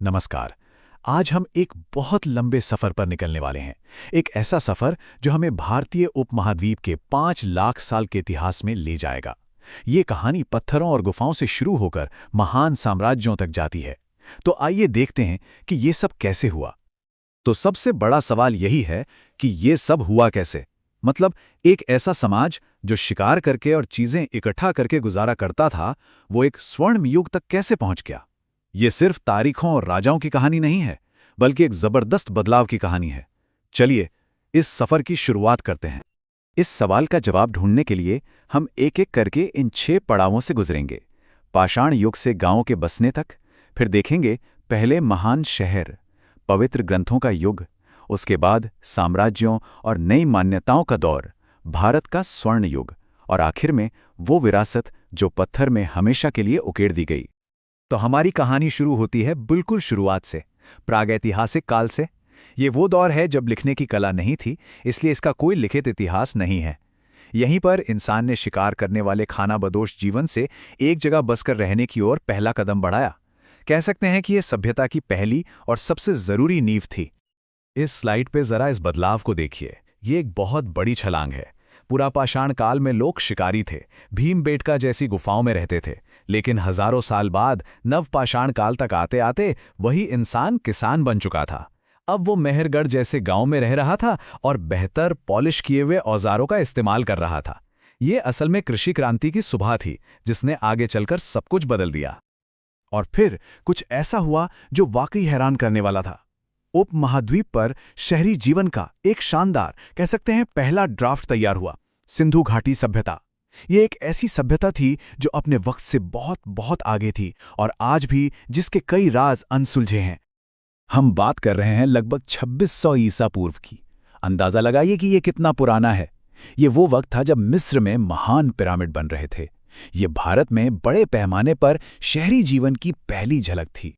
नमस्कार। आज हम एक बहुत लंबे सफर पर निकलने वाले हैं। एक ऐसा सफर जो हमें भारतीय उपमहाद्वीप के 5 लाख साल के इतिहास में ले जाएगा। ये कहानी पत्थरों और गुफाओं से शुरू होकर महान साम्राज्यों तक जाती है। तो आइए देखते हैं कि ये सब कैसे हुआ। तो सबसे बड़ा सवाल यही है कि ये सब हुआ कैसे। मतलब एक ऐसा समाज जो शिकार करके और चीजें इकट्ठा करके गुजारा करता था, वो एक स्वर्ण युग तक कैसे पहुंच गया। ये सिर्फ तारीखों और राजाओं की कहानी नहीं है, बल्कि एक जबरदस्त बदलाव की कहानी है। चलिए इस सफर की शुरुआत करते हैं। इस सवाल का जवाब ढूंढने के लिए हम एक एक करके इन 6 पड़ावों से गुजरेंगे। पाषाण युग से गांवों के बसने तक, फिर देखेंगे पहले महान शहर, पवित्र ग्रंथों का युग, उसके बाद साम्राज्यों और नई मान्यताओं का दौर, भारत का स्वर्ण युग, और आखिर में वो विरासत जो पत्थर में हमेशा के लिए उकेड़ दी गई। तो हमारी कहानी शुरू होती है बिल्कुल शुरुआत से, प्रागैतिहासिक काल से। ये वो दौर है जब लिखने की कला नहीं थी, इसलिए इसका कोई लिखित इतिहास नहीं है। यहीं पर इंसान ने शिकार करने वाले खानाबदोश जीवन से एक जगह बसकर रहने की ओर पहला कदम बढ़ाया। कह सकते हैं कि यह सभ्यता की पहली और सबसे जरूरी नींव थी। इस स्लाइड पे जरा इस बदलाव को देखिए। ये एक बहुत बड़ी छलांग है। पूरा पाषाण काल में लोग शिकारी थे, भीमबेटका जैसी गुफाओं में रहते थे। लेकिन हजारों साल बाद नव पाषाण काल तक आते आते वही इंसान किसान बन चुका था। अब वो मेहरगढ़ जैसे गांव में रह रहा था और बेहतर पॉलिश किए हुए औजारों का इस्तेमाल कर रहा था। ये असल में कृषि क्रांति की सुबह थी, जिसने आगे चलकर सब कुछ बदल दिया। और फिर कुछ ऐसा हुआ जो वाकई हैरान करने वाला था। उपमहाद्वीप पर शहरी जीवन का एक शानदार, कह सकते हैं पहला ड्राफ्ट तैयार हुआ। सिंधु घाटी सभ्यता। ये एक ऐसी सभ्यता थी जो अपने वक्त से बहुत बहुत आगे थी और आज भी जिसके कई राज अनसुलझे हैं। हम बात कर रहे हैं लगभग 2600 ईसा पूर्व की। अंदाजा लगाइए कि ये कितना पुराना है। ये वो वक्त था जब मिस्र में महान पिरामिड बन रहे थे। ये भारत में बड़े पैमाने पर शहरी जीवन की पहली झलक थी।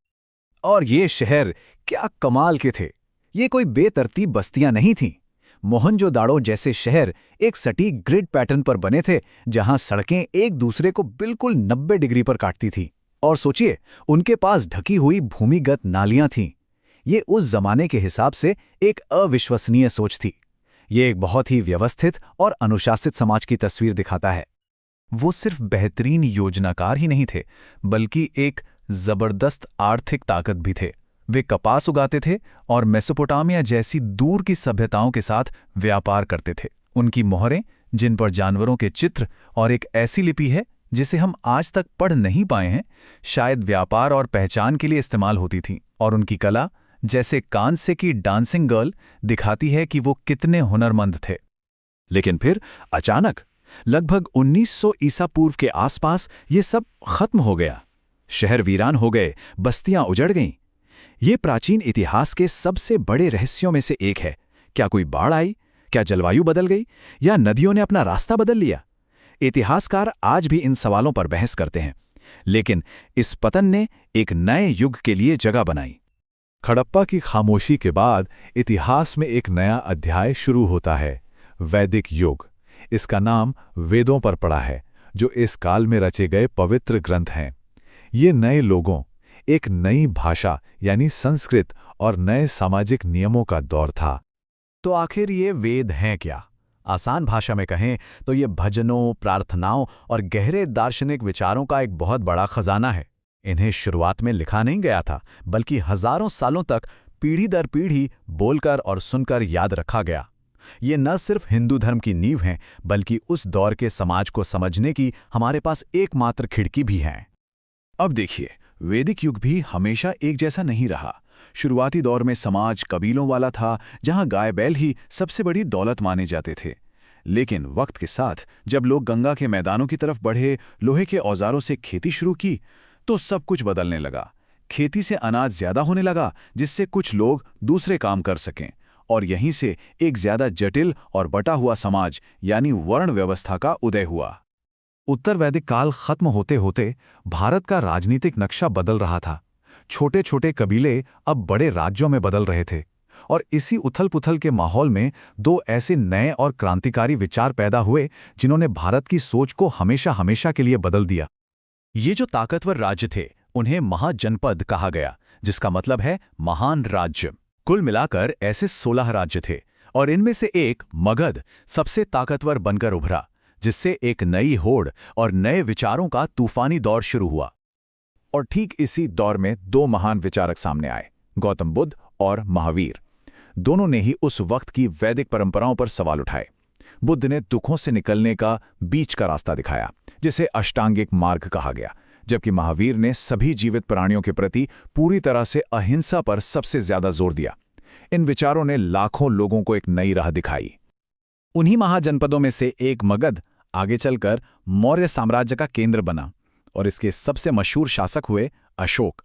और ये शहर क्या कमाल के थे। ये कोई बेतरतीब बस्तियां नहीं थीं। मोहनजोदाड़ो जैसे शहर एक सटीक ग्रिड पैटर्न पर बने थे, जहां सड़कें एक दूसरे को बिल्कुल 90 डिग्री पर काटती थीं। और सोचिए, उनके पास ढकी हुई भूमिगत नालियां थीं। ये उस जमाने के हिसाब से एक अविश्वसनीय सोच थी। ये एक बहुत ही व्यवस्थित और अनुशासित समाज की तस्वीर दिखाता है। वो सिर्फ बेहतरीन योजनाकार ही नहीं थे, बल्कि एक जबरदस्त आर्थिक ताकत भी थे। वे कपास उगाते थे और मेसोपोटामिया जैसी दूर की सभ्यताओं के साथ व्यापार करते थे। उनकी मोहरें, जिन पर जानवरों के चित्र और एक ऐसी लिपि है जिसे हम आज तक पढ़ नहीं पाए हैं, शायद व्यापार और पहचान के लिए इस्तेमाल होती थीं। और उनकी कला, जैसे कांस्य की डांसिंग गर्ल, दिखाती है कि वो कितने हुनरमंद थे। लेकिन फिर अचानक लगभग 1900 ईसा पूर्व के आसपास ये सब खत्म हो गया। शहर वीरान हो गए, बस्तियां उजड़ गईं। ये प्राचीन इतिहास के सबसे बड़े रहस्यों में से एक है। क्या कोई बाढ़ आई? क्या जलवायु बदल गई? या नदियों ने अपना रास्ता बदल लिया? इतिहासकार आज भी इन सवालों पर बहस करते हैं। लेकिन इस पतन ने एक नए युग के लिए जगह बनाई। हड़प्पा की खामोशी के बाद इतिहास में एक नया अध्याय शुरू होता है, वैदिक युग। इसका नाम वेदों पर पड़ा है, जो इस काल में रचे गए पवित्र ग्रंथ हैं। ये नए लोगों, एक नई भाषा यानी संस्कृत और नए सामाजिक नियमों का दौर था। तो आखिर ये वेद हैं क्या? आसान भाषा में कहें तो ये भजनों, प्रार्थनाओं और गहरे दार्शनिक विचारों का एक बहुत बड़ा खजाना है। इन्हें शुरुआत में लिखा नहीं गया था, बल्कि हजारों सालों तक पीढ़ी दर पीढ़ी बोलकर और सुनकर याद रखा गया। ये न सिर्फ हिंदू धर्म की नींव हैं, बल्कि उस दौर के समाज को समझने की हमारे पास एकमात्र खिड़की भी है। अब देखिए, वैदिक युग भी हमेशा एक जैसा नहीं रहा। शुरुआती दौर में समाज कबीलों वाला था, जहां गाय बैल ही सबसे बड़ी दौलत माने जाते थे। लेकिन वक्त के साथ जब लोग गंगा के मैदानों की तरफ बढ़े, लोहे के औजारों से खेती शुरू की, तो सब कुछ बदलने लगा। खेती से अनाज ज्यादा होने लगा, जिससे कुछ लोग दूसरे काम कर सकें। और यहीं से एक ज्यादा जटिल और बटा हुआ समाज यानी वर्ण व्यवस्था का उदय हुआ। उत्तर वैदिक काल खत्म होते होते भारत का राजनीतिक नक्शा बदल रहा था। छोटे छोटे कबीले अब बड़े राज्यों में बदल रहे थे। और इसी उथल-पुथल के माहौल में दो ऐसे नए और क्रांतिकारी विचार पैदा हुए जिन्होंने भारत की सोच को हमेशा हमेशा के लिए बदल दिया। ये जो ताकतवर राज्य थे, उन्हें महाजनपद कहा गया, जिसका मतलब है महान राज्य। कुल मिलाकर ऐसे 16 राज्य थे और इनमें से एक मगध सबसे ताकतवर बनकर उभरा, जिससे एक नई होड़ और नए विचारों का तूफानी दौर शुरू हुआ। और ठीक इसी दौर में दो महान विचारक सामने आए, गौतम बुद्ध और महावीर। दोनों ने ही उस वक्त की वैदिक परंपराओं पर सवाल उठाए। बुद्ध ने दुखों से निकलने का बीच का रास्ता दिखाया, जिसे अष्टांगिक मार्ग कहा गया, जबकि महावीर ने सभी जीवित प्राणियों के प्रति पूरी तरह से अहिंसा पर सबसे ज्यादा जोर दिया। इन विचारों ने लाखों लोगों को एक नई राह दिखाई। उन्हीं महाजनपदों में से एक मगध आगे चलकर मौर्य साम्राज्य का केंद्र बना और इसके सबसे मशहूर शासक हुए अशोक।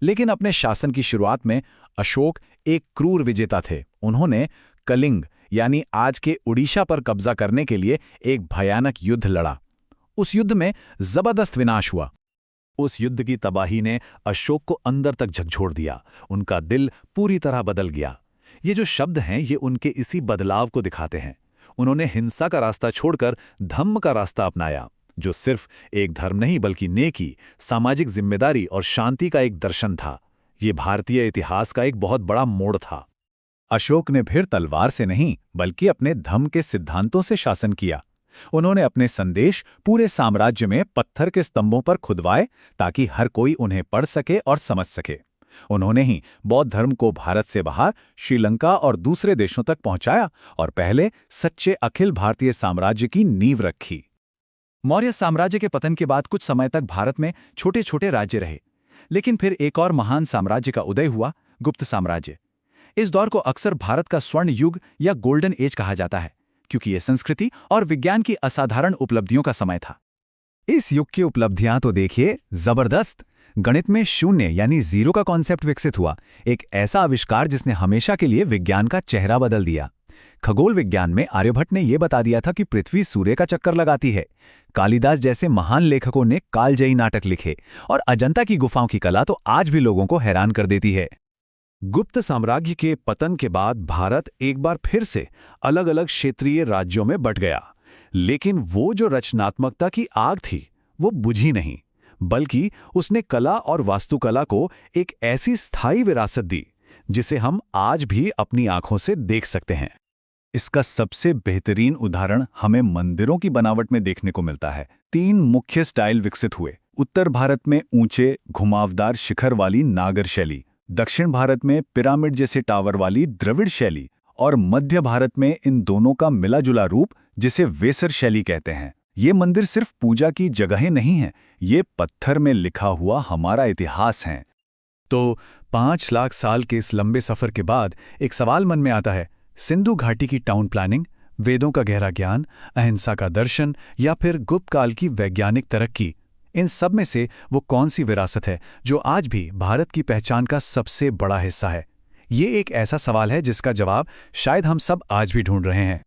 लेकिन अपने शासन की शुरुआत में अशोक एक क्रूर विजेता थे। उन्होंने कलिंग यानी आज के उड़ीसा पर कब्जा करने के लिए एक भयानक युद्ध लड़ा। उस युद्ध में जबरदस्त विनाश हुआ। उस युद्ध की तबाही ने अशोक को अंदर तक झकझोर दिया। उनका दिल पूरी तरह बदल गया। ये जो शब्द हैं ये उनके इसी बदलाव को दिखाते हैं। उन्होंने हिंसा का रास्ता छोड़कर धम्म का रास्ता अपनाया, जो सिर्फ एक धर्म नहीं बल्कि नेकी, सामाजिक जिम्मेदारी और शांति का एक दर्शन था। ये भारतीय इतिहास का एक बहुत बड़ा मोड़ था। अशोक ने फिर तलवार से नहीं बल्कि अपने धम्म के सिद्धांतों से शासन किया। उन्होंने अपने संदेश पूरे साम्राज्य में पत्थर के स्तंभों पर खुदवाए ताकि हर कोई उन्हें पढ़ सके और समझ सके। उन्होंने ही बौद्ध धर्म को भारत से बाहर श्रीलंका और दूसरे देशों तक पहुंचाया और पहले सच्चे अखिल भारतीय साम्राज्य की नींव रखी। मौर्य साम्राज्य के पतन के बाद कुछ समय तक भारत में छोटे छोटे राज्य रहे, लेकिन फिर एक और महान साम्राज्य का उदय हुआ, गुप्त साम्राज्य। इस दौर को अक्सर भारत का स्वर्ण युग या गोल्डन एज कहा जाता है, क्योंकि यह संस्कृति और विज्ञान की असाधारण उपलब्धियों का समय था। इस युग की उपलब्धियां तो देखिए, जबरदस्त। गणित में शून्य यानी जीरो का कॉन्सेप्ट विकसित हुआ, एक ऐसा आविष्कार जिसने हमेशा के लिए विज्ञान का चेहरा बदल दिया। खगोल विज्ञान में आर्यभट्ट ने यह बता दिया था कि पृथ्वी सूर्य का चक्कर लगाती है। कालिदास जैसे महान लेखकों ने कालजयी नाटक लिखे और अजंता की गुफाओं की कला तो आज भी लोगों को हैरान कर देती है। गुप्त साम्राज्य के पतन के बाद भारत एक बार फिर से अलग अलग क्षेत्रीय राज्यों में बंट गया, लेकिन वो जो रचनात्मकता की आग थी वो बुझी नहीं, बल्कि उसने कला और वास्तुकला को एक ऐसी स्थायी विरासत दी जिसे हम आज भी अपनी आंखों से देख सकते हैं। इसका सबसे बेहतरीन उदाहरण हमें मंदिरों की बनावट में देखने को मिलता है। 3 मुख्य स्टाइल विकसित हुए। उत्तर भारत में ऊंचे घुमावदार शिखर वाली नागर शैली, दक्षिण भारत में पिरामिड जैसे टावर वाली द्रविड़ शैली और मध्य भारत में इन दोनों का मिला-जुला रूप जिसे वेसर शैली कहते हैं। ये मंदिर सिर्फ पूजा की जगहें नहीं हैं, ये पत्थर में लिखा हुआ हमारा इतिहास हैं। तो 5 लाख साल के इस लंबे सफर के बाद एक सवाल मन में आता है, सिंधु घाटी की टाउन प्लानिंग, वेदों का गहरा ज्ञान, अहिंसा का दर्शन या फिर गुप्त काल की वैज्ञानिक तरक्की, इन सब में से वो कौन सी विरासत है जो आज भी भारत की पहचान का सबसे बड़ा हिस्सा है? ये एक ऐसा सवाल है जिसका जवाब शायद हम सब आज भी ढूंढ रहे हैं।